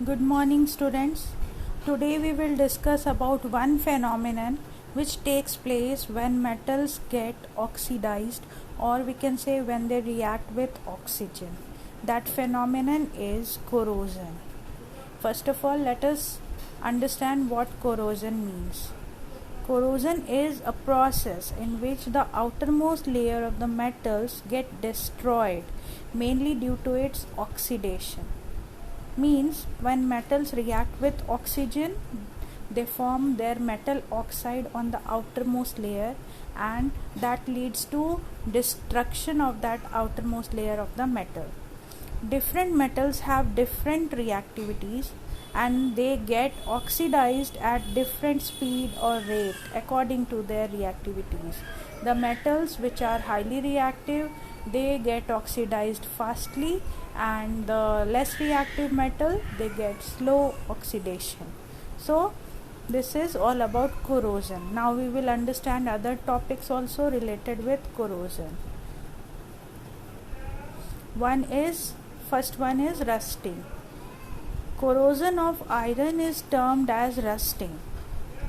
Good morning, students. Today we will discuss about one phenomenon which takes place when metals get oxidized, or we can say when they react with oxygen. That phenomenon is corrosion. First of all, let us understand what corrosion means. Corrosion is a process in which the outermost layer of the metals get destroyed, mainly due to its oxidation. Means when metals react with oxygen, they form their metal oxide on the outermost layer, and that leads to destruction of that outermost layer of the metal. Different metals have different reactivities and they get oxidized at different speed or rate according to their reactivities. The metals which are highly reactive, they get oxidized fastly, and the less reactive metal, they get slow oxidation. So this is all about corrosion. Now we will understand other topics also related with corrosion. First one is rusting. Corrosion of iron is termed as rusting.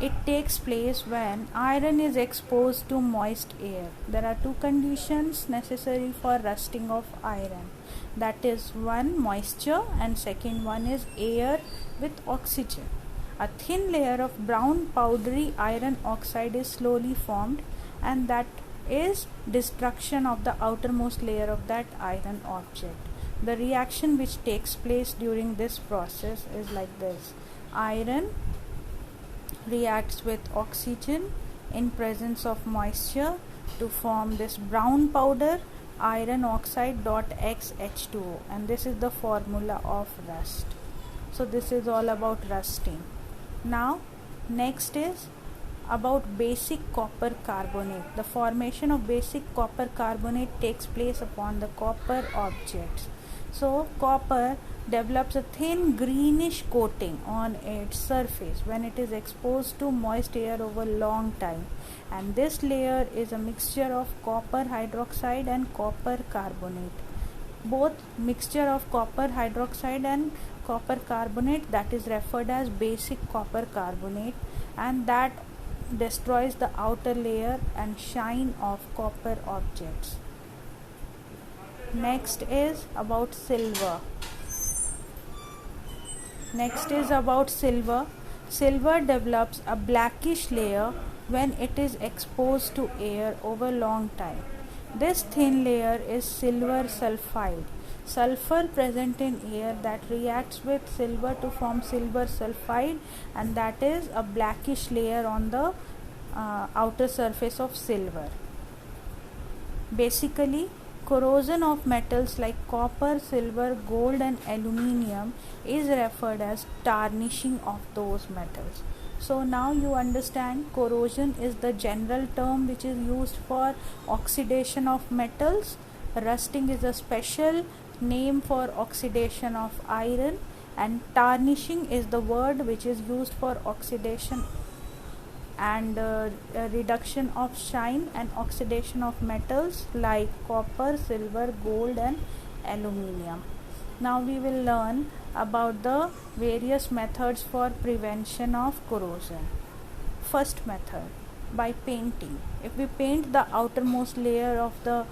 It takes place when iron is exposed to moist air. There are two conditions necessary for rusting of iron. That is, one, moisture, and second one is air with oxygen. A thin layer of brown powdery iron oxide is slowly formed, and that is destruction of the outermost layer of that iron object. The reaction which takes place during this process is like this. Iron reacts with oxygen in presence of moisture to form this brown powder, iron oxide X H2O, and this is the formula of rust. So this is all about rusting. Now next is about basic copper carbonate. The formation of basic copper carbonate takes place upon the copper objects. So copper develops a thin greenish coating on its surface when it is exposed to moist air over a long time, and this layer is a mixture of copper hydroxide and copper carbonate. Both mixture of copper hydroxide and copper carbonate, that is referred as basic copper carbonate, and that destroys the outer layer and shine of copper objects. Next is about silver. Silver develops a blackish layer when it is exposed to air over long time. This thin layer is silver sulfide. Sulfur present in air that reacts with silver to form silver sulfide, and that is a blackish layer on the outer surface of silver. Basically, corrosion of metals like copper, silver, gold and aluminium is referred as tarnishing of those metals. So now you understand corrosion is the general term which is used for oxidation of metals. Rusting is a special name for oxidation of iron, and tarnishing is the word which is used for oxidation and reduction of shine and oxidation of metals like copper, silver, gold and aluminium. Now we will learn about the various methods for prevention of corrosion. First method, by painting. If we paint the outermost layer of the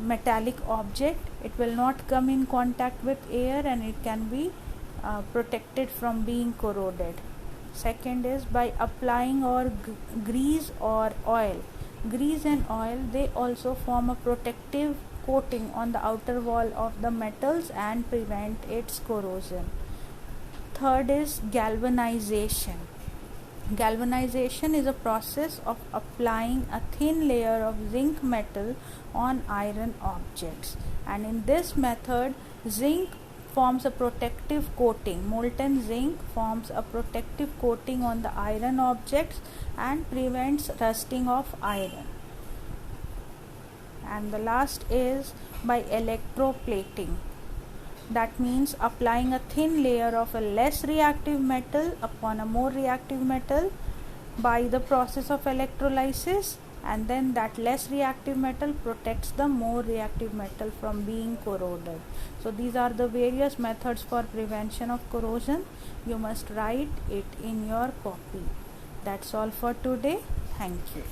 metallic object, it will not come in contact with air and it can be protected from being corroded. Second is by applying grease or oil. Grease and oil, they also form a protective coating on the outer wall of the metals and prevent its corrosion. Third is galvanization. Galvanization is a process of applying a thin layer of zinc metal on iron objects, and in this method zinc forms a protective coating. Molten zinc forms a protective coating on the iron objects and prevents rusting of iron. And the last is by electroplating. That means applying a thin layer of a less reactive metal upon a more reactive metal by the process of electrolysis, and then that less reactive metal protects the more reactive metal from being corroded. So these are the various methods for prevention of corrosion. You must write it in your copy. That's all for today. Thank you.